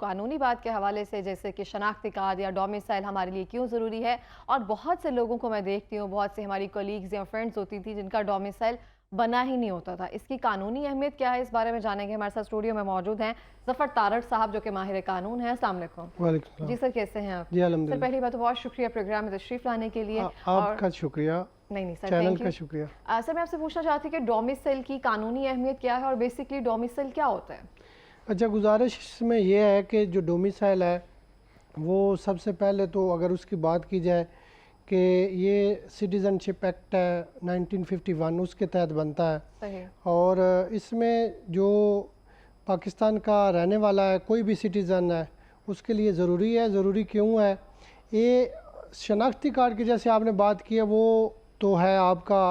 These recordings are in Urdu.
قانونی بات کے حوالے سے، جیسے کہ شناختی کارڈ یا ڈومیسائل ہمارے لیے کیوں ضروری ہے، اور بہت سے لوگوں کو میں دیکھتی ہوں، بہت سے ہماری کولیگز یا فرینڈز ہوتی تھی جن کا ڈومیسائل بنا ہی نہیں ہوتا تھا. اس کی قانونی اہمیت کیا ہے، اس بارے میں جانیں گے. ہمارے ساتھ اسٹوڈیو میں موجود ہیں ظفر تارڑ صاحب جو کہ ماہر قانون ہیں. السلام علیکم. وعلیکم السلام. جی سر، کیسے ہیں آپ؟ جی الحمدللہ. سر پہلی بات تو بہت شکریہ پروگرام میں تشریف لانے کے لیے. آپ کا شکریہ. نہیں سر، چینل کا شکریہ. سر میں آپ سے پوچھنا چاہتی ہوں کہ ڈومیسائل کی قانونی اہمیت کیا ہے اور بیسکلی ڈومیسائل کیا ہوتا ہے؟ اچھا، گزارش اس میں یہ ہے کہ جو ڈومیسائل ہے وہ سب سے پہلے تو اگر اس کی بات کی جائے کہ یہ سٹیزن شپ ایکٹ ہے 1951 اس کے تحت بنتا ہے. صحیح. اور اس میں جو پاکستان کا رہنے والا ہے کوئی بھی سٹیزن ہے اس کے لیے ضروری ہے. ضروری کیوں ہے؟ یہ شناختی کارڈ کی جیسے آپ نے بات کی ہے وہ تو ہے آپ کا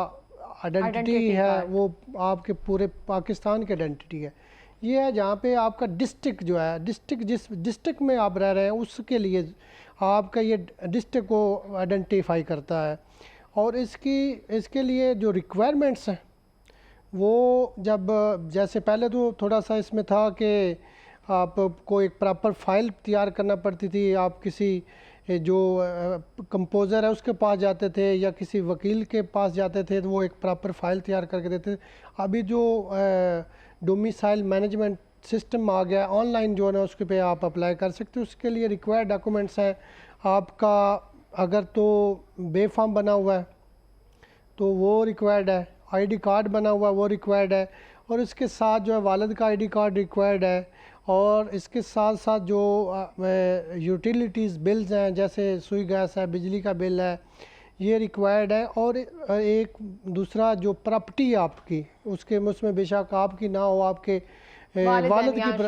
آئیڈینٹی ہے، وہ آپ کے پورے پاکستان کی آئیڈینٹی ہے. یہ ہے جہاں پہ آپ کا ڈسٹرکٹ جو ہے، ڈسٹرکٹ جس ڈسٹرکٹ میں آپ رہ رہے ہیں اس کے لیے آپ کا یہ ڈسٹرکٹ کو آئیڈینٹیفائی کرتا ہے. اور اس کے لیے جو ریکوائرمنٹس ہیں وہ جب جیسے پہلے تو تھوڑا سا اس میں تھا کہ آپ کو ایک پراپر فائل تیار کرنا پڑتی تھی. آپ کسی جو کمپوزر ہے اس کے پاس جاتے تھے یا کسی وکیل کے پاس جاتے تھے تو وہ ایک پراپر فائل تیار کر کے دیتے تھے. ابھی جو ڈومیسائل مینجمنٹ سسٹم آ گیا آن لائن جو ہے نا اس کے پہ آپ اپلائی کر سکتے ہو. اس کے لیے ریکوائرڈ ڈاکومنٹس ہیں آپ کا اگر تو بے فارم بنا ہوا ہے تو وہ ریکوائرڈ ہے، آئی ڈی کارڈ بنا ہوا ہے وہ ریکوائرڈ ہے، اور اس کے ساتھ جو ہے والد کا آئی ڈی کارڈ ریکوائرڈ ہے. اور اس کے ساتھ ساتھ جو یوٹیلیٹیز بلز ہیں جیسے سوئی گیس ہے، بجلی کا بل ہے، یہ ریکوائرڈ ہے. اور ایک دوسرا جو پراپرٹی ہے آپ کی اس میں بے شک آپ کی نہ ہو، آپ کے والد کی،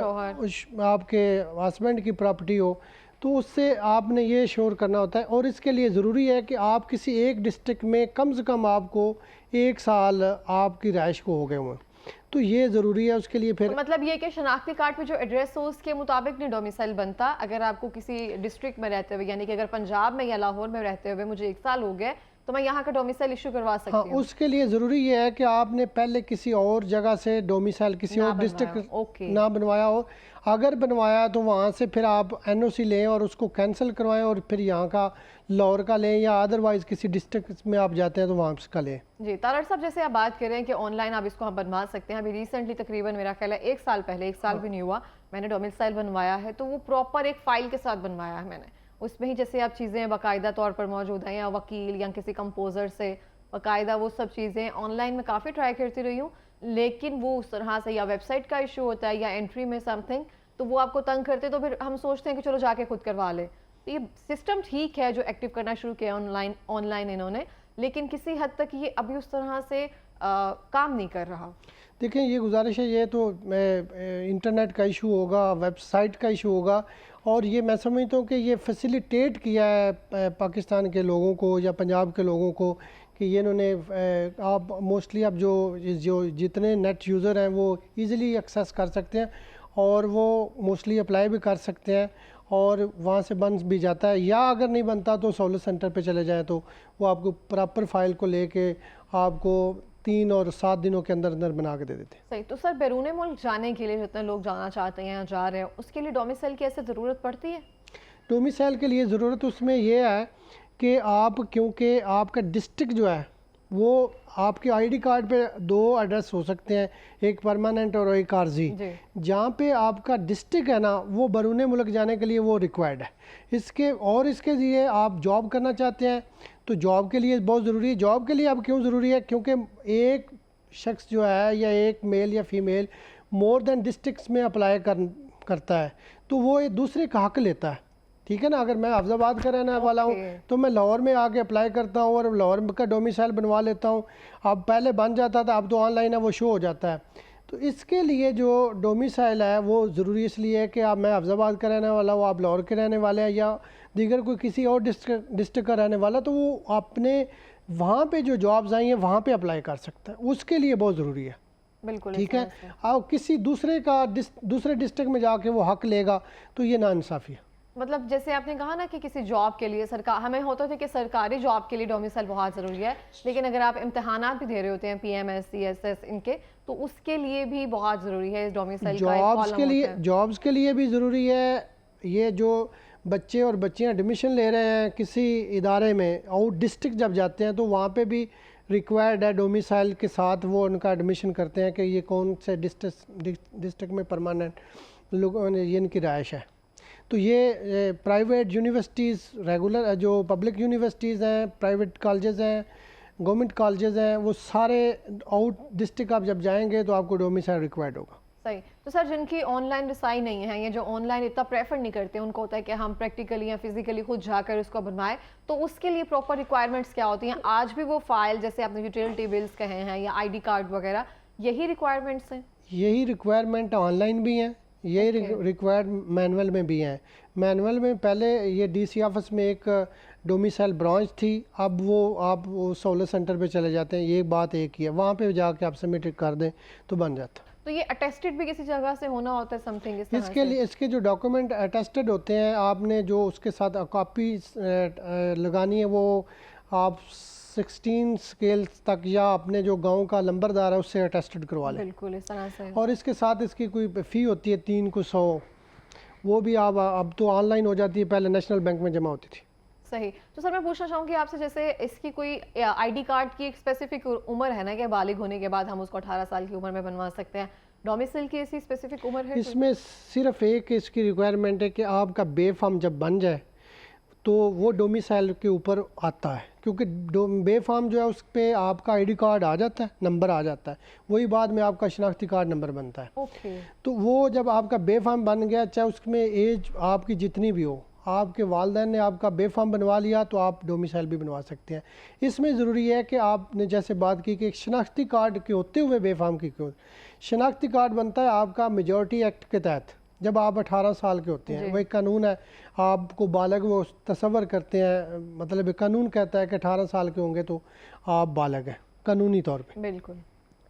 آپ کے ہسبینڈ کی پراپرٹی ہو تو اس سے آپ نے یہ شور کرنا ہوتا ہے. اور اس کے لیے ضروری ہے کہ آپ کسی ایک ڈسٹرکٹ میں کم سے کم آپ کو 1 سال آپ کی رہائش کو ہو گئے ہوئے، تو یہ ضروری ہے. اس کے لیے پھر مطلب یہ کہ شناختی کارڈ پہ جو ایڈریس ہو اس کے مطابق نہیں ڈومیسائل بنتا. اگر آپ کو کسی ڈسٹرکٹ میں رہتے ہوئے، یعنی کہ اگر پنجاب میں یا لاہور میں رہتے ہوئے مجھے 1 سال ہو گئے تو میں یہاں کا ڈومیسائل ایشو کروا سکتی ہوں. اس کے لیے ضروری یہ ہے کہ آپ نے پہلے کسی اور جگہ سے ڈومیسائل کسی اور ڈسٹرکٹ نہ بنوایا ہو. اگر بنوایا تو وہاں سے پھر آپ این او سی لیں اور اس کو کینسل کروائیں اور پھر یہاں کا لاہور کا لیں، یا ادروائز کسی ڈسٹرکٹ میں آپ جاتے ہیں تو وہاں سے کا لیں. جی تارڑ صاحب، جیسے آپ بات کر رہے ہیں کہ آن لائن آپ اس کو ہم بنوا سکتے ہیں. ابھی ریسنٹلی تقریباً میرا خیال ہے 1 سال پہلے، 1 سال بھی نہیں ہوا، میں نے ڈومیسائل بنوایا ہے. تو وہ پراپر ایک فائل کے ساتھ بنوایا ہے میں نے. اس میں ہی جیسے آپ چیزیں باقاعدہ طور پر موجود ہیں، یا وکیل یا کسی کمپوزر سے باقاعدہ وہ سب چیزیں آن لائن میں کافی ٹرائی کرتی رہی ہوں، لیکن وہ اس طرح سے یا ویب سائٹ کا ایشو ہوتا ہے یا انٹری میں سم تھنگ، تو وہ آپ کو تنگ کرتے تو پھر ہم سوچتے ہیں کہ چلو جا کے خود کروا لیں. تو یہ سسٹم ٹھیک ہے جو ایکٹیو کرنا شروع کیا آن لائن انہوں نے، لیکن کسی حد تک یہ ابھی اس طرح سے کام نہیں کر رہا. دیکھیں یہ گزارش ہے، یہ تو انٹرنیٹ کا ایشو ہوگا، ویب سائٹ کا ایشو ہوگا، اور یہ میں سمجھتا ہوں کہ یہ فیسیلیٹیٹ کیا ہے پاکستان کے لوگوں کو یا پنجاب کے لوگوں کو کہ یہ انہوں نے آپ موسٹلی اب جو جتنے نیٹ یوزر ہیں وہ ایزیلی ایکسیس کر سکتے ہیں اور وہ موسٹلی اپلائی بھی کر سکتے ہیں اور وہاں سے بن بھی جاتا ہے. یا اگر نہیں بنتا تو سہولت سینٹر پہ چلے جائیں تو وہ آپ کو پراپر فائل کو لے کے آپ کو 3 اور 7 دنوں کے اندر بنا کے دے دیتے ہیں. صحیح. تو سر بیرون ملک جانے کے لیے جتنے لوگ جانا چاہتے ہیں یا جا رہے ہیں اس کے لیے ڈومیسائل کی ایسے ضرورت پڑتی ہے؟ ڈومیسائل کے لیے ضرورت اس میں یہ ہے کہ آپ کیونکہ آپ کا ڈسٹرکٹ جو ہے وہ آپ کے آئی ڈی کارڈ پہ 2 ایڈریس ہو سکتے ہیں، ایک پرماننٹ اور ایک عارضی. جہاں پہ آپ کا ڈسٹرکٹ ہے نا وہ بیرون ملک جانے کے لیے وہ ریکوائرڈ ہے. اس کے لیے آپ جاب کرنا چاہتے ہیں تو جاب کے لیے بہت ضروری ہے. جاب کے لیے اب کیوں ضروری ہے؟ کیونکہ ایک شخص جو ہے یا ایک میل یا فیمیل مور دین ڈسٹرکٹس میں اپلائی کرتا ہے تو وہ ایک دوسرے کا حق لیتا ہے. ٹھیک ہے نا، اگر میں حفظ آباد کا رہنے والا ہوں تو میں لاہور میں آ کے اپلائی کرتا ہوں اور لاہور کا ڈومیسائل بنوا لیتا ہوں. اب پہلے بن جاتا تھا، اب تو آن لائن ہے وہ شو ہو جاتا ہے. تو اس کے لیے جو ڈومیسائل ہے وہ ضروری اس لیے ہے کہ آپ میں حفظ آباد کا رہنے والا ہوں، آپ لاہور کے رہنے والے ہیں یا دیگر کوئی کسی اور ڈسٹرکٹ کا رہنے والا، تو وہ اپنے وہاں پہ جو جابز آئی ہیں وہاں پہ اپلائی کر سکتا ہے. اس کے لیے بہت ضروری ہے. بالکل ٹھیک ہے. آپ کسی دوسرے ڈسٹرکٹ میں جا کے وہ حق لے گا تو یہ ناانصافی ہے. مطلب جیسے آپ نے کہا نا کہ کسی جاب کے لیے ہمیں ہوتا تھا کہ سرکاری جاب کے لیے ڈومیسائل بہت ضروری ہے، لیکن اگر آپ امتحانات بھی دے رہے ہوتے ہیں P M S C S S ان کے، تو اس کے لیے بھی بہت ضروری ہے اس ڈومیسائل کا. جابز کے لیے بھی ضروری ہے، یہ جو بچے اور بچیاں ایڈمیشن لے رہے ہیں کسی ادارے میں آؤٹ ڈسٹرکٹ جب جاتے ہیں تو وہاں پہ بھی ریکوائرڈ ہے ڈومیسائل کے ساتھ وہ ان کا ایڈمیشن کرتے ہیں کہ یہ کون سے ڈسٹرکٹ میں پرماننٹ لوگوں نے یہ ان کی رہائش ہے. تو یہ پرائیویٹ یونیورسٹیز ریگولر جو پبلک یونیورسٹیز ہیں، پرائیویٹ کالجز ہیں، گورنمنٹ کالجز ہیں، وہ سارے آؤٹ ڈسٹرکٹ آپ جب جائیں گے تو آپ کو ڈومیسائل ریکوائرڈ ہوگا. صحیح. تو سر جن کی آن لائن رسائی نہیں ہے یا جو آن لائن اتنا پریفر نہیں کرتے، ان کو ہوتا ہے کہ ہم پریکٹیکلی یا فزیکلی خود جا کر اس کو بنوائیں، تو اس کے لیے پراپر ریکوائرمنٹس کیا ہوتی ہیں؟ آج بھی وہ فائل جیسے آپ نے یوٹیلٹی بلز کہے ہیں یا آئی ڈی کارڈ وغیرہ، یہی ریکوائرمنٹس ہیں؟ یہی ریکوائرمنٹ آن لائن بھی ہیں، یہی ریکوائرڈ مینول میں بھی ہیں. مینول میں پہلے یہ ڈی سی آفس میں ایک ڈومیسائل برانچ تھی، اب وہ آپ وہ سہولت سینٹر پہ چلے جاتے ہیں. یہ بات ایک ہی ہے، وہاں پہ جا کے آپ سبمٹ کر دیں تو بن جاتا. تو یہ اٹیسٹڈ بھی کسی جگہ سے ہونا ہوتا ہے سم تھنگ اس طرح اس کے لیے اس کے جو ڈاکومنٹ اٹیسٹڈ ہوتے ہیں، آپ نے جو اس کے ساتھ کاپی لگانی ہے وہ آپ 16 اسکیل تک یا اپنے جو گاؤں کا لمبردار ہے اس سے اٹیسٹڈ کروا لیں. بالکل اس طرح سے. اور اس کے ساتھ اس کی کوئی فی ہوتی ہے 3 کو 100، وہ بھی آپ اب تو آن لائن ہو جاتی ہے، پہلے نیشنل بینک میں جمع ہوتی تھی. صحیح. تو سر میں پوچھنا چاہوں گی آپ سے، جیسے اس کی کوئی آئی ڈی کارڈ کی ایک اسپیسیفک عمر ہے نا کہ بالغ ہونے کے بعد ہم اس کو 18 سال کی عمر میں بنوا سکتے ہیں، ڈومیسائل کی ایسی اسپیسیفک عمر ہے؟ اس میں صرف ایک اس کی ریکوائرمنٹ ہے کہ آپ کا بے فارم جب بن جائے تو وہ ڈومیسائل کے اوپر آتا ہے، کیونکہ بے فارم جو ہے اس پہ آپ کا آئی ڈی کارڈ آ جاتا ہے، نمبر آ جاتا ہے، وہی بعد میں آپ کا شناختی کارڈ نمبر بنتا ہے. اوکے. تو وہ جب آپ کا بے فارم بن گیا، چاہے اس میں ایج آپ کی جتنی بھی ہو، آپ کے والدین نے آپ کا بے فارم بنوا لیا تو آپ ڈومیسائل بھی بنوا سکتے ہیں. اس میں ضروری ہے کہ آپ نے جیسے بات کی کہ ایک شناختی کارڈ کے ہوتے ہوئے بے فارم کی کیوں. شناختی کارڈ بنتا ہے آپ کا میجورٹی ایکٹ کے تحت جب آپ 18 سال کے ہوتے ہیں. وہ ایک قانون ہے، آپ کو بالغ وہ تصور کرتے ہیں، مطلب قانون کہتا ہے کہ 18 سال کے ہوں گے تو آپ بالغ ہیں قانونی طور پہ. بالکل.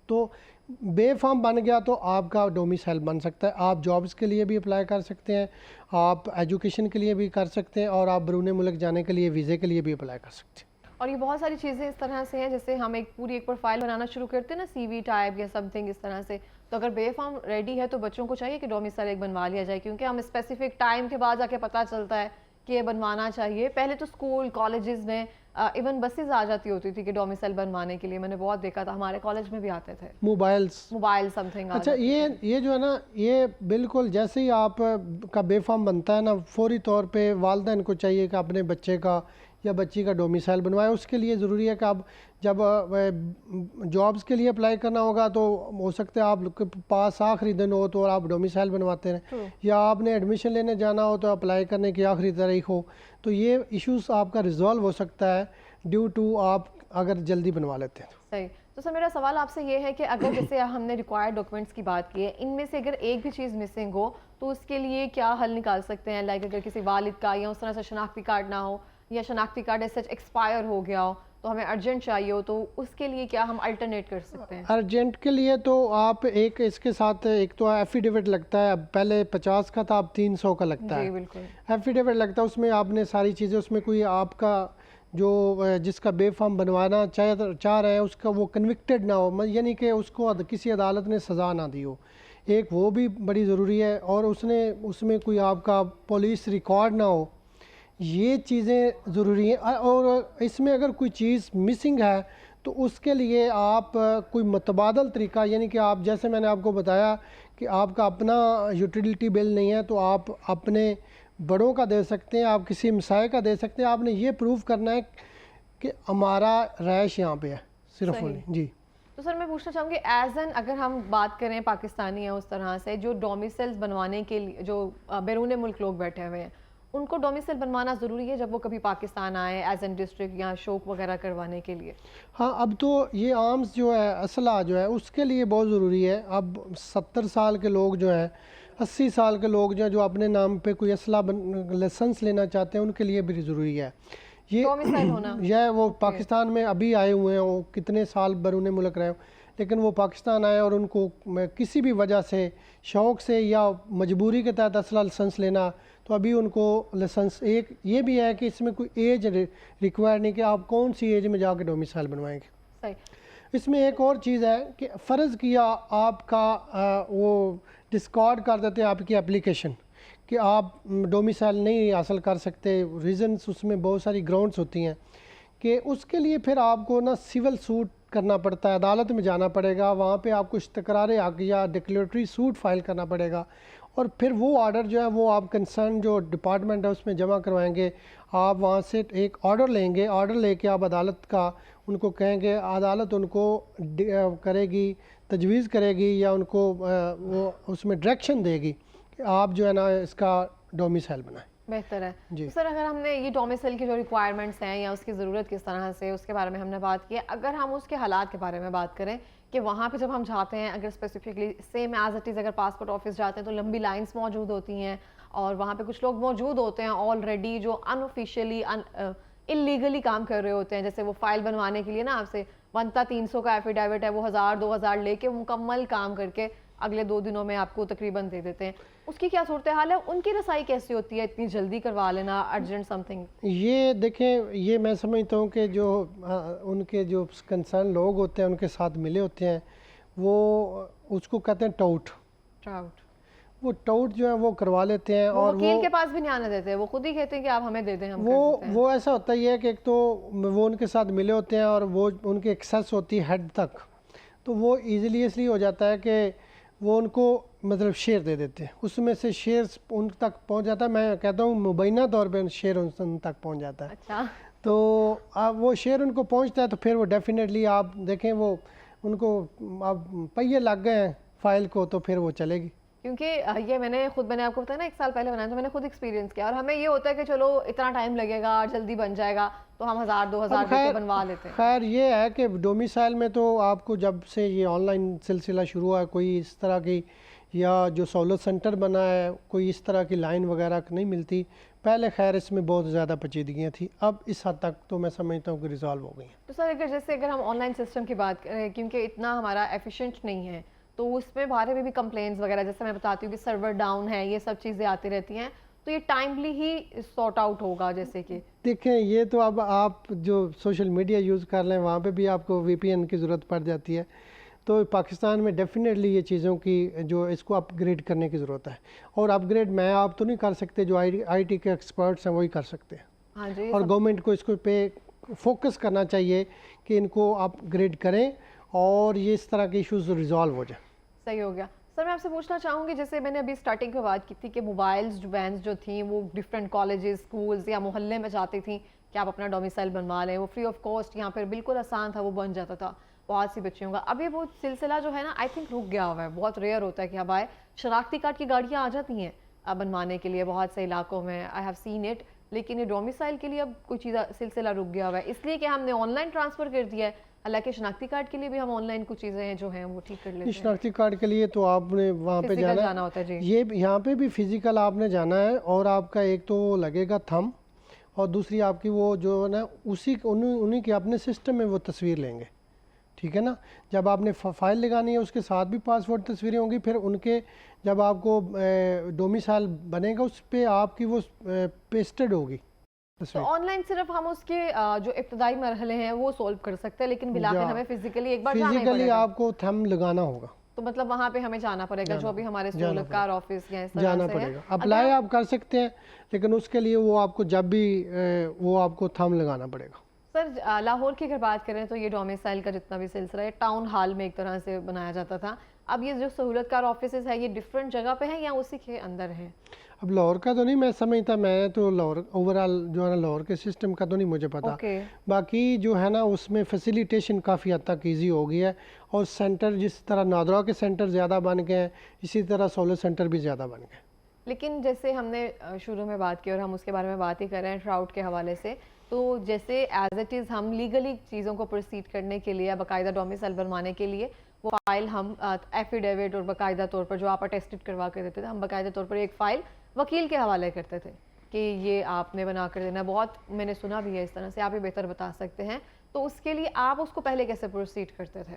تو بے فارم بن گیا تو آپ کا ڈومیسائل بن سکتا ہے. آپ جابز کے لیے بھی اپلائی کر سکتے ہیں، آپ ایجوکیشن کے لیے بھی کر سکتے ہیں، اور آپ بیرون ملک جانے کے لیے ویزے کے لیے بھی اپلائی کر سکتے ہیں. اور یہ بہت ساری چیزیں اس طرح سے ہیں جیسے ہم ایک پوری ایک پروفائل بنانا شروع کرتے ہیں نا، سی وی ٹائپ یا سم تھنگ اس طرح سے، تو اگر بے فارم ریڈی ہے تو بچوں کو چاہیے کہ ڈومیسائل ایک بنوا لیا جائے، کیونکہ ہم اسپیسیفک ٹائم کے بعد جا کے پتہ چلتا ہے کہ یہ بنوانا چاہیے. پہلے تو اسکول کالجز میں ایون بسز آ جاتی ہوتی تھی کہ ڈومیسائل بنوانے کے لیے، میں نے بہت دیکھا تھا، ہمارے کالج میں بھی آتے تھے موبائل سم تھنگ. اچھا یہ جو ہے نا، یہ بالکل جیسے ہی آپ کا بے فارم بنتا ہے نا، فوری طور پہ والدین کو چاہیے کہ اپنے بچے کا یا بچی کا ڈومیسائل بنوائے. اس کے لیے ضروری ہے کہ آپ جب جابز کے لیے اپلائی کرنا ہوگا تو ہو سکتا ہے آپ کے پاس آخری دن ہو تو آپ ڈومیسائل بنواتے رہیں، یا آپ نے ایڈمیشن لینے جانا ہو تو اپلائی کرنے کی آخری تاریخ ہو، تو یہ ایشوز آپ کا ریزالو ہو سکتا ہے ڈیو ٹو آپ اگر جلدی بنوا لیتے ہیں. صحیح. تو سر میرا سوال آپ سے یہ ہے کہ اگر جیسے ہم نے ریکوائرڈ ڈاکومنٹس کی بات کی ہے، ان میں سے اگر ایک بھی چیز مسنگ ہو تو اس کے لیے کیا حل نکال سکتے ہیں؟ لائک اگر کسی والد کا یا اس طرح سے شناختی کارڈ نہ ہو یا شناختی کارڈ سچ ایکسپائر ہو گیا ہو تو ہمیں ارجنٹ چاہیے ہو، تو اس کے لیے کیا ہم الٹرنیٹ کر سکتے ہیں؟ ارجنٹ کے لیے تو آپ ایک اس کے ساتھ ایک تو ایفیڈیوٹ لگتا ہے، اب پہلے 50 کا تھا، اب 300 کا لگتا ہے. جی بالکل. ایفیڈیوٹ لگتا ہے، اس میں آپ نے ساری چیزیں، اس میں کوئی آپ کا جو جس کا بے فارم بنوانا چاہ رہے ہیں اس کا وہ کنوکٹڈ نہ ہو، یعنی کہ اس کو کسی عدالت نے سزا نہ دی ہو، ایک وہ بھی بڑی ضروری ہے. اور اس میں کوئی آپ کا پولیس ریکارڈ نہ ہو، یہ چیزیں ضروری ہیں. اور اس میں اگر کوئی چیز مسنگ ہے تو اس کے لیے آپ کوئی متبادل طریقہ، یعنی کہ آپ جیسے میں نے آپ کو بتایا کہ آپ کا اپنا یوٹیلٹی بل نہیں ہے تو آپ اپنے بڑوں کا دے سکتے ہیں، آپ کسی ہمسائے کا دے سکتے ہیں. آپ نے یہ پروف کرنا ہے کہ ہمارا رہائش یہاں پہ ہے صرف. جی. تو سر میں پوچھنا چاہوں گی ایز این اگر ہم بات کریں پاکستانی ہیں اس طرح سے جو ڈومیسائلز بنوانے کے لیے جو بیرون ملک لوگ بیٹھے ہوئے ہیں، ان کو ڈومیسائل بنوانا ضروری ہے جب وہ کبھی پاکستان آئے ایز این ڈسٹرکٹ یا شوق وغیرہ کروانے کے لیے؟ ہاں، اب تو یہ آرمز جو ہے، اسلحہ جو ہے، اس کے لیے بہت ضروری ہے. اب 70 سال کے لوگ جو ہیں، 80 سال کے لوگ جو ہیں، جو اپنے نام پہ کوئی اسلحہ لائسنس لینا چاہتے ہیں، ان کے لیے بھی ضروری ہے یہ وہ پاکستان میں ابھی آئے ہوئے ہیں، وہ کتنے سال بیرون ملک رہے ہوں، لیکن وہ پاکستان آئے اور ان کو کسی بھی وجہ سے شوق سے یا مجبوری کے تحت اسلحہ لائسنس لینا، تو ابھی ان کو لائسنس. ایک یہ بھی ہے کہ اس میں کوئی ایج ریکوائر نہیں کہ آپ کون سی ایج میں جا کے ڈومیسائل بنوائیں گے. صحیح. اس میں ایک اور چیز ہے کہ فرض کیا آپ کا وہ ڈسکارڈ کر دیتے ہیں آپ کی اپلیکیشن کہ آپ ڈومیسائل نہیں حاصل کر سکتے، ریزنس اس میں بہت ساری گراؤنڈس ہوتی ہیں کہ اس کے لیے پھر آپ کو نا سول سوٹ کرنا پڑتا ہے، عدالت میں جانا پڑے گا، وہاں پہ آپ کو استقرار حق یا ڈکلیریٹری سوٹ فائل کرنا پڑے گا، اور پھر وہ آرڈر جو ہے وہ آپ کنسرن جو ڈپارٹمنٹ ہے اس میں جمع کروائیں گے، آپ وہاں سے ایک آرڈر لیں گے، آرڈر لے کے آپ عدالت کا ان کو کہیں گے، عدالت ان کو کرے گی، تجویز کرے گی یا ان کو وہ اس میں ڈائریکشن دے گی کہ آپ جو ہے نا اس کا ڈومیسائل بنائیں۔ بہتر ہے جی سر، اگر ہم نے یہ ڈومیسائل کی جو ریکوائرمنٹس ہیں یا اس کی ضرورت کس طرح سے اس کے بارے میں ہم نے بات کی ہے، اگر ہم اس کے حالات کے بارے میں بات کریں کہ وہاں پہ جب ہم جاتے ہیں، اگر specifically same as it is اگر پاسپورٹ آفس جاتے ہیں تو لمبی لائنس موجود ہوتی ہیں اور وہاں پہ کچھ لوگ موجود ہوتے ہیں آلریڈی جو ان آفیشیلی اللیگلی کام کر رہے ہوتے ہیں، جیسے وہ فائل بنوانے کے لیے نا آپ سے بنتا 300 کا ایفیڈیوٹ ہے، وہ 1000-2000 لے کے مکمل کام کر کے اگلے 2 دنوں میں آپ کو تقریباً دے دیتے ہیں، اس کی کیا صورتحال ہے؟ ان کی رسائی کیسی ہوتی ہے اتنی جلدی کروا لینا ارجنٹ سم تھنگ؟ یہ دیکھیں، یہ میں سمجھتا ہوں کہ جو ان کے جو کنسرن لوگ ہوتے ہیں ان کے ساتھ ملے ہوتے ہیں، وہ اس کو کہتے ہیں ٹاؤٹ، وہ ٹاؤٹ جو ہے وہ کروا لیتے ہیں، اور وکیل کے پاس بھی نہیں آنے دیتے، وہ خود ہی کہتے ہیں کہ آپ ہمیں دے دیں، ہم وہ ایسا ہوتا ہی ہے کہ ایک تو وہ ان کے ساتھ ملے ہوتے ہیں اور وہ ان کی ایکسیس ہوتی ہے ہیڈ تک، تو وہ ایزیلی اس لیے ہو جاتا ہے کہ وہ ان کو مطلب شیئر دے دیتے ہیں، اس میں سے شیئر ان تک پہنچ جاتا ہے، میں کہتا ہوں مبینہ طور پہ شیئر ان تک پہنچ جاتا ہے، اچھا تو وہ شیئر ان کو پہنچتا ہے تو پھر وہ ڈیفینیٹلی آپ دیکھیں وہ ان کو اب پہیے لگ گئے ہیں فائل کو تو پھر وہ چلے گی، کیونکہ یہ میں نے آپ کو بتایا نا 1 سال پہلے بنایا تو میں نے خود ایکسپیرینس کیا، اور ہمیں یہ ہوتا ہے کہ چلو اتنا ٹائم لگے گا اور جلدی بن جائے گا تو ہم 1000-2000 دے کے بنوا لیتے ہیں۔ خیر یہ ہے کہ ڈومیسائل میں تو آپ کو جب سے یہ آن لائن سلسلہ شروع ہوا ہے، کوئی اس طرح کی یا جو سہولت سینٹر بنا ہے کوئی اس طرح کی لائن وغیرہ نہیں ملتی، پہلے خیر اس میں بہت زیادہ پیچیدگیاں تھیں، اب اس حد تک تو میں سمجھتا ہوں کہ ریزالو ہو گئی ہیں۔ تو سر اگر ہم آن لائن سسٹم کی بات کریں، کیونکہ اتنا ہمارا ایفیشینٹ نہیں ہے تو اس میں بارے میں بھی کمپلینس وغیرہ، جیسے میں بتاتی ہوں کہ سرور ڈاؤن ہے، یہ سب چیزیں آتی رہتی ہیں، تو یہ ٹائملی ہی سارٹ آؤٹ ہوگا؟ جیسے کہ دیکھیں یہ تو اب آپ جو سوشل میڈیا یوز کر لیں وہاں پہ بھی آپ کو وی پی این کی ضرورت پڑ جاتی ہے، تو پاکستان میں ڈیفینیٹلی یہ چیزوں کی جو اس کو اپ گریڈ کرنے کی ضرورت ہے، اور اپ گریڈ میں آپ تو نہیں کر سکتے، جو آئی ٹی کے ایکسپرٹس ہیں وہی کر سکتے ہیں، ہاں جی، اور گورنمنٹ کو اس کو پہ فوکس کرنا چاہیے کہ ان کو اپ گریڈ کریں اور یہ اس طرح کے ایشوز ریزالو ہو جائیں۔ صحیح ہو گیا سر، میں آپ سے پوچھنا چاہوں گی، جیسے میں نے ابھی سٹارٹنگ میں بات کی تھی کہ موبائلز جو وینز جو تھیں وہ ڈیفرنٹ کالجز، سکولز یا محلے میں جاتی تھیں کہ آپ اپنا ڈومیسائل بنوا لیں، وہ فری آف کاسٹ یہاں پر بالکل آسان تھا، وہ بن جاتا تھا بہت سی بچیوں کا۔ اب یہ وہ سلسلہ جو ہے نا آئی تھنک رک گیا ہوا ہے، بہت ریئر ہوتا ہے کہ اب آئے شناختی کارڈ کی گاڑیاں آ جاتی ہیں بنوانے کے لیے بہت سے علاقوں میں، آئی ہیو سین اٹ، لیکن یہ ڈومیسائل کے لیے اب کوئی چیز سلسلہ رک گیا ہوا ہے، اس لیے کہ ہم نے آن لائن ٹرانسفر کر دیا ہے، حالانکہ شناختی کارڈ کے لیے بھی ہم آن لائن کچھ چیزیں ہیں جو ہیں وہ ٹھیک کر لیتے ہیں۔ شناختی کارڈ کے لیے تو آپ نے وہاں پہ جانا ہوتا ہے، جی یہ یہاں پہ بھی فزیکل آپ نے جانا ہے، اور آپ کا ایک تو لگے گا تھم، اور دوسری آپ کی وہ جو ہے نا انہی کے اپنے سسٹم میں وہ تصویر لیں گے، ٹھیک ہے نا، جب آپ نے فائل لگانی ہے اس کے ساتھ بھی پاسپورٹ تصویریں ہوں گی، پھر ان کے جب آپ کو ڈومیسائل بنے گا اس پہ آپ کی وہ پیسٹڈ ہوگی۔ تو آن لائن صرف ہم اس کے جو ابتدائی مرحلے ہیں وہ سولو کر سکتے ہیں، لیکن بلاخر ہمیں فزیکلی ایک بار جانا ہی پڑے گا، فزیکلی آپ کو تھم لگانا ہوگا، تو مطلب وہاں پہ ہمیں جانا پڑے گا، جو ابھی ہمارے سہولت کار آفس یا اس طرح جانا سے پڑے گا، اپلائی آپ کر سکتے ہیں لیکن اس کے لیے وہ آپ کو جب بھی وہ آپ کو تھم لگانا پڑے گا۔ سر لاہور کی اگر بات کریں تو یہ ڈومیسائل کا جتنا بھی سلسلہ ہے ٹاؤن ہال میں ایک طرح سے بنایا جاتا تھا، اب یہ جو سہولت کار آفیسز ہے یہ ڈیفرنٹ جگہ پہ ہیں یا اسی کے اندر ہیں؟ اب لاہور کا تو نہیں میں سمجھتا، میں تو لاہور اوورآل جو ہے نا لاہور کے سسٹم کا تو نہیں مجھے پتا، باقی جو ہے نا اس میں فیسیلیٹیشن کافی حد تک ایزی ہو گئی ہے، اور سینٹر جس طرح نادرا کے سینٹر زیادہ بن گئے ہیں اسی طرح سہولت سینٹر بھی زیادہ بن گئے۔ لیکن جیسے ہم نے شروع میں بات کی اور ہم اس کے بارے میں بات ہی کر رہے ہیں ٹراؤٹ کے حوالے سے، تو جیسے ایز اٹ از ہم لیگلی چیزوں کو پروسیڈ کرنے کے لیے باقاعدہ ڈومیسائل بنوانے کے لیے وہ فائل ہم ایفیڈیوٹ اور باقاعدہ طور پر جو آپ اٹیسٹڈ کروا کے دیتے تھے، ہم باقاعدہ طور پر ایک فائل وکیل کے حوالے کرتے تھے کہ یہ آپ نے بنا کر دینا، بہت میں نے سنا بھی ہے اس طرح سے، آپ ہی بہتر بتا سکتے ہیں، تو اس کے لیے آپ اس کو پہلے کیسے پروسیڈ کرتے تھے؟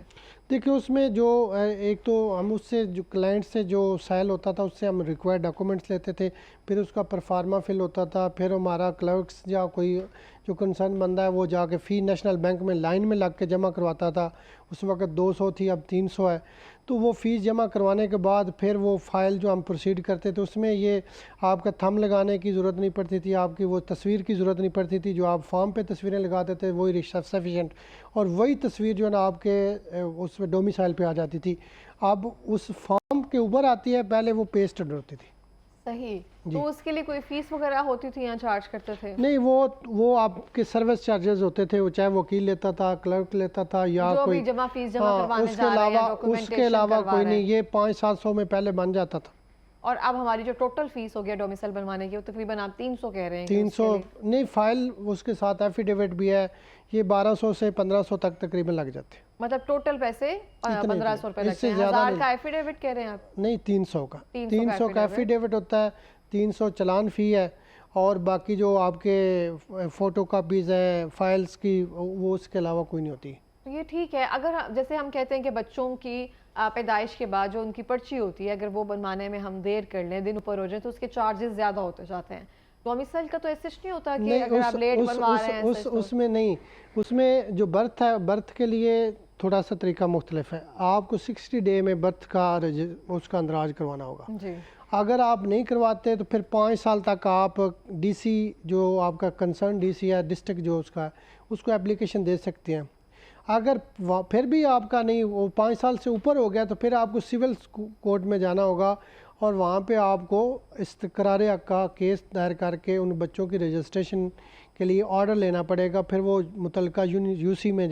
دیکھیں اس میں جو ایک تو ہم اس سے جو کلائنٹ سے جو سائل ہوتا تھا اس سے ہم ریکوائرڈ ڈاکومنٹس لیتے تھے، پھر اس کا پرفارما فل ہوتا تھا، پھر ہمارا کلرکس یا کوئی جو کنسرن بندہ ہے وہ جا کے فی نیشنل بینک میں لائن میں لگ کے جمع کرواتا تھا، اس وقت 200 تھی اب 300 ہے، تو وہ فیس جمع کروانے کے بعد پھر وہ فائل جو ہم پروسیڈ کرتے تھے اس میں یہ آپ کا تھم لگانے کی ضرورت نہیں پڑتی تھی, آپ کی وہ تصویر کی ضرورت نہیں پڑتی تھی, جو آپ فارم پہ تصویریں لگاتے تھے وہی سفیشینٹ, اور وہی تصویر جو ہے نا آپ کے اس میں ڈومیسائل پہ آ جاتی تھی. اب اس فارم کے اوپر آتی ہے, پہلے وہ پیسٹڈ ہوتی تھی. صحیح. تو اس کے لیے کوئی فیس وغیرہ ہوتی تھی یا چارج کرتے تھے؟ نہیں, وہ آپ کے سروس چارجز ہوتے تھے, وہ چاہے وکیل لیتا تھا, کلرک لیتا تھا, یا کوئی فیس جمع کروانے اس کے علاوہ کوئی نہیں. یہ 500-700 میں پہلے بن جاتا تھا. اور اب ہماری جو ٹوٹل فیس ہو گیا ڈومیسائل بنوانے کی وہ تقریباً آپ 300 کہہ رہے ہیں. 300 نہیں, فائل اس کے ساتھ ایفیڈیوٹ بھی ہے, یہ 1200 سے 1500 تک تقریباً لگ جاتے ہیں. مطلب ٹوٹل پیسے 1500 روپے لگتے ہیں. 1000 کا ایفیڈیوٹ کہہ رہے ہیں آپ؟ نہیں, 300 کا 300 کا ایفیڈیوٹ ہوتا ہے, 300 چلان فی ہے, اور باقی جو آپ کے فوٹو کاپیز ہیں فائلز کی وہ اس کے علاوہ کوئی نہیں ہوتی. یہ ٹھیک ہے. اگر جیسے ہم کہتے ہیں کہ بچوں کی پیدائش کے بعد جو ان کی پرچی ہوتی ہے اگر وہ بنوانے میں ہم دیر کر لیں, دن اوپر ہو جائیں, تو اس کے چارجز زیادہ ہوتے جاتے ہیں. ڈومیسائل کا تو ایسے نہیں ہوتا کہ اگر آپ لیٹ بنوا رہے ہیں اس میں نہیں, اس میں جو برتھ ہے, برتھ کے لیے تھوڑا سا طریقہ مختلف ہے. آپ کو 60 ڈے میں برتھ کا اس کا اندراج کروانا ہوگا. جی. اگر آپ نہیں کرواتے تو پھر 5 سال تک آپ ڈی سی جو آپ کا کنسرن ڈی سی ہے ڈسٹرکٹ جو اس کا ہے اس کو اپلیکیشن دے سکتے ہیں. اگر پھر بھی آپ کا نہیں, وہ 5 سال سے اوپر ہو گیا, تو پھر آپ کو سول کورٹ میں جانا ہوگا, اور وہاں پہ آپ کو استقرار حق کا کیس دائر کر کے ان بچوں کی رجسٹریشن کے لیے آرڈر لینا پڑے گا. پھر وہ متعلقہ یو سی میں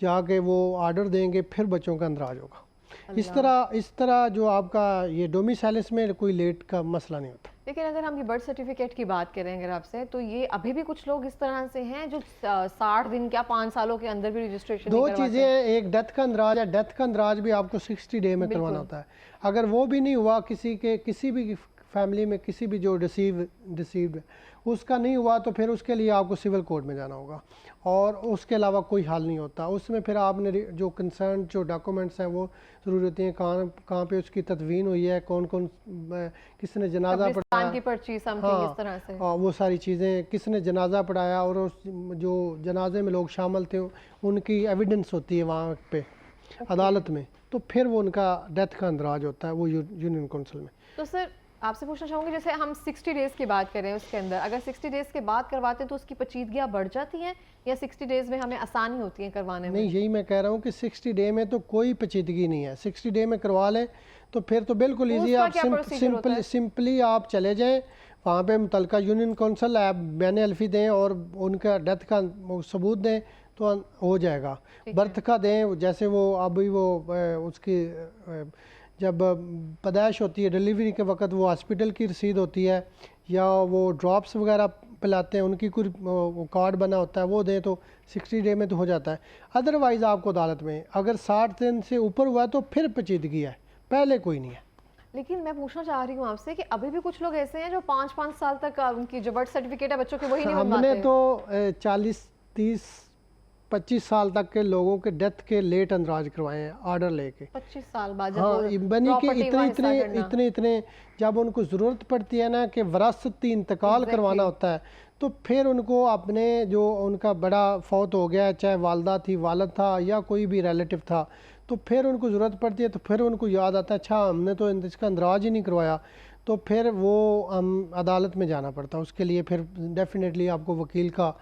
جا کے وہ آرڈر دیں گے, پھر بچوں کا اندراج ہوگا. اس طرح جو آپ کا یہ ڈومیسائلس میں کوئی لیٹ کا مسئلہ نہیں ہوتا. لیکن اگر ہم یہ برتھ سرٹیفکیٹ کی بات کریں اگر آپ سے, تو یہ ابھی بھی کچھ لوگ اس طرح سے ہیں جو 60 دن کیا 5 سالوں کے اندر بھی رجسٹریشن نہیں کرواتے. 2 چیزیں ہیں, ایک ڈیتھ کا اندراج ہے, ڈیتھ کا اندراج بھی آپ کو 60 ڈے میں کروانا ہوتا ہے. اگر وہ بھی نہیں ہوا کسی بھی فیملی میں, کسی بھی جو ڈسیوڈ اس کا نہیں ہوا, تو پھر اس کے لیے آپ کو سول کورٹ میں جانا ہوگا, اور اس کے علاوہ کوئی حل نہیں ہوتا. اس میں پھر آپ نے جو کنسرن جو ڈاکومنٹس ہیں وہ ضروری ہوتی ہیں, کہاں پہ اس کی تدوین ہوئی ہے, کون کس نے جنازہ پڑھایا, وہ ساری چیزیں, کس نے جنازہ پڑھایا, اور جو جنازے میں لوگ شامل تھے ان کی ایویڈنس ہوتی ہے وہاں پہ عدالت میں, تو پھر وہ ان کا ڈیتھ کا اندراج ہوتا ہے وہ یونین کونسل میں. تو سر آپ سے پوچھنا چاہوں گی, جیسے ہم 60 ڈیز کی بات کریں اس کے اندر, اگر 60 ڈیز کے بعد کرواتے ہیں تو اس کی پیچیدگیاں بڑھ جاتی ہیں, یا 60 ڈیز میں ہمیں آسانی ہوتی ہے کروانے میں؟ نہیں, یہی میں کہہ رہا ہوں کہ 60 ڈے میں تو کوئی پیچیدگی نہیں ہے. 60 ڈے میں کروا لیں تو پھر تو بالکل ایزی, آپ سمپلی آپ چلے جائیں وہاں پہ متعلقہ یونین کونسل آپ بین الفی دیں اور ان کا ڈیتھ کا ثبوت دیں تو ہو جائے گا. برتھ کا دیں, جیسے وہ ابھی وہ اس کی جب پیدائش ہوتی ہے ڈیلیوری کے وقت وہ ہاسپٹل کی رسید ہوتی ہے, یا وہ ڈراپس وغیرہ پلاتے ہیں ان کی کوئی کارڈ بنا ہوتا ہے, وہ دیں تو 60 ڈے میں تو ہو جاتا ہے. ادروائز آپ کو عدالت میں اگر 60 دن سے اوپر ہوا ہے تو پھر پیچیدگی ہے, پہلے کوئی نہیں ہے. لیکن میں پوچھنا چاہ رہی ہوں آپ سے کہ ابھی بھی کچھ لوگ ایسے ہیں جو 5 سال تک ان کی جو برتھ سرٹیفکیٹ ہے بچوں کے وہی نہیں بنواتے. ہم نے تو 40 30 25 سال تک کے لوگوں کے ڈیتھ کے لیٹ اندراج کروائے ہیں آرڈر لے کے. 25 سال بعد بنی کہ اتنے جب ان کو ضرورت پڑتی ہے نا کہ وراثتی انتقال کروانا ہوتا ہے, تو پھر ان کو اپنے جو ان کا بڑا فوت ہو گیا, چاہے والدہ تھی, والد تھا, یا کوئی بھی ریلیٹیو تھا, تو پھر ان کو ضرورت پڑتی ہے, تو پھر ان کو یاد آتا ہے اچھا ہم نے تو اس کا اندراج ہی نہیں کروایا, تو پھر وہ ہم عدالت میں جانا پڑتا. اس کے لیے پھر ڈیفینیٹلی آپ کو وکیل کا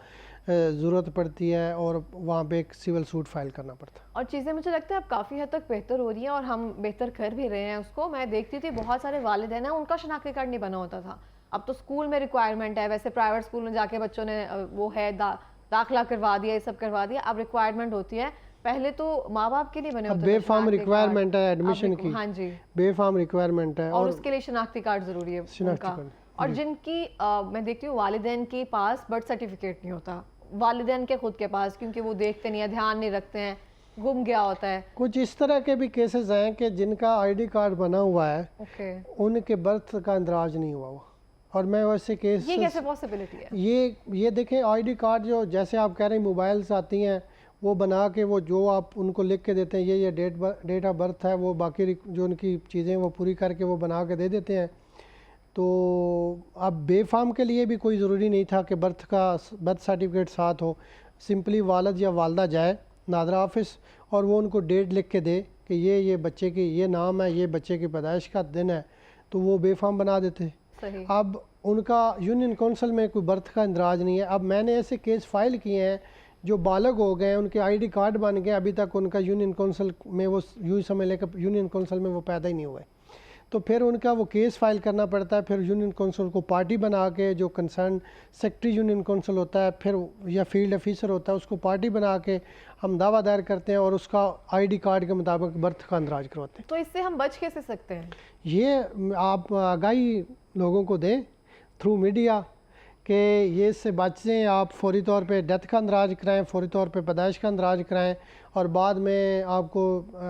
ضرورت پڑتی ہے, اور وہاں پہ ایک سول سوٹ فائل کرنا پڑتا ہے. اور چیزیں مجھے لگتا ہے اب کافی حد تک بہتر ہو رہی ہیں, اور ہم بہتر کر بھی رہے ہیں اس کو. میں دیکھتی تھی بہت سارے والدین ہیں ان کا شناختی کارڈ نہیں بنا ہوتا تھا, اب تو اسکول میں ریکوائرمنٹ ہے, ویسے پرائیویٹ اسکول میں جا کے بچوں نے وہ ہے داخلہ کروا دیا, یہ سب کروا دیا, اب ریکوائرمنٹ ہوتی ہے. پہلے تو ماں باپ کے نہیں بنے ہوتے, بے فارم ریکوائرمنٹ ہے ایڈمیشن کی. ہاں جی, بے فارم ریکوائرمنٹ ہے, اور اس کے لیے شناختی کارڈ ضروری ہے ان کا. اور جن کی میں دیکھتی ہوں والدین کے پاس برتھ سرٹیفکیٹ نہیں ہوتا, والدین کے خود کے پاس, کیونکہ وہ دیکھتے نہیں ہیں, دھیان نہیں رکھتے ہیں, گم گیا ہوتا ہے. کچھ اس طرح کے بھی کیسز ہیں کہ جن کا آئی ڈی کارڈ بنا ہوا ہے ان کے برتھ کا اندراج نہیں ہوا. اور میں ویسے کیس, یہ کیسے پاسبلٹی ہے؟ یہ دیکھیں آئی ڈی کارڈ جو جیسے آپ کہہ رہے ہیں موبائلز آتی ہیں, وہ بنا کے وہ جو آپ ان کو لکھ کے دیتے ہیں یہ ڈیٹ آف برتھ ہے, وہ باقی جو ان کی چیزیں وہ پوری کر کے وہ بنا کے دے دیتے ہیں. تو اب بے فارم کے لیے بھی کوئی ضروری نہیں تھا کہ برتھ سرٹیفکیٹ ساتھ ہو. سمپلی والد یا والدہ جائے نادرا آفس اور وہ ان کو ڈیٹ لکھ کے دے کہ یہ بچے کی یہ نام ہے، یہ بچے کی پیدائش کا دن ہے، تو وہ بے فارم بنا دیتے. صحیح. اب ان کا یونین کونسل میں کوئی برتھ کا اندراج نہیں ہے. اب میں نے ایسے کیس فائل کیے ہیں جو بالغ ہو گئے ہیں، ان کے آئی ڈی کارڈ بن گئے، ابھی تک ان کا یونین کونسل میں وہ یوں سمجھ لیں کہ یونین کونسل میں وہ پیدا ہی نہیں ہوئے. تو پھر ان کا وہ کیس فائل کرنا پڑتا ہے، پھر یونین کونسل کو پارٹی بنا کے، جو کنسرن سیکٹری یونین کونسل ہوتا ہے پھر یا فیلڈ آفیسر ہوتا ہے، اس کو پارٹی بنا کے ہم دعویٰ دائر کرتے ہیں اور اس کا آئی ڈی کارڈ کے مطابق برتھ کا اندراج کرواتے ہیں. تو اس سے ہم بچ کیسے سکتے ہیں؟ یہ آپ آگاہی لوگوں کو دیں تھرو میڈیا کہ یہ اس سے بچیں. آپ فوری طور پہ ڈیتھ کا اندراج کرائیں، فوری طور پہ پیدائش کا اندراج کرائیں، اور بعد میں آپ کو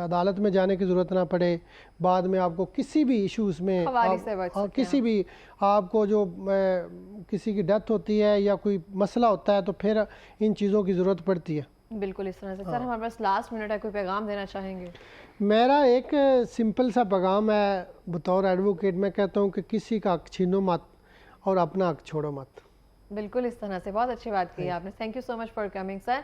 عدالت میں جانے کی ضرورت نہ پڑے. بعد میں آپ کو کسی بھی ایشوز میں حوالے سے بچ سکیں. کسی بھی آپ کو جو کسی کی ڈیتھ ہوتی ہے یا کوئی مسئلہ ہوتا ہے تو پھر ان چیزوں کی ضرورت پڑتی ہے. بالکل اس طرح سے. سر ہمارے پاس لاسٹ منٹ ہے، کوئی پیغام دینا چاہیں گے؟ میرا ایک سمپل سا پیغام ہے بطور ایڈوکیٹ. میں کہتا ہوں کہ کسی کا حق چھینو مت اور اپنا حق چھوڑو مت. بالکل اس طرح سے. بہت اچھی بات کی آپ نے. Thank you so much for coming sir.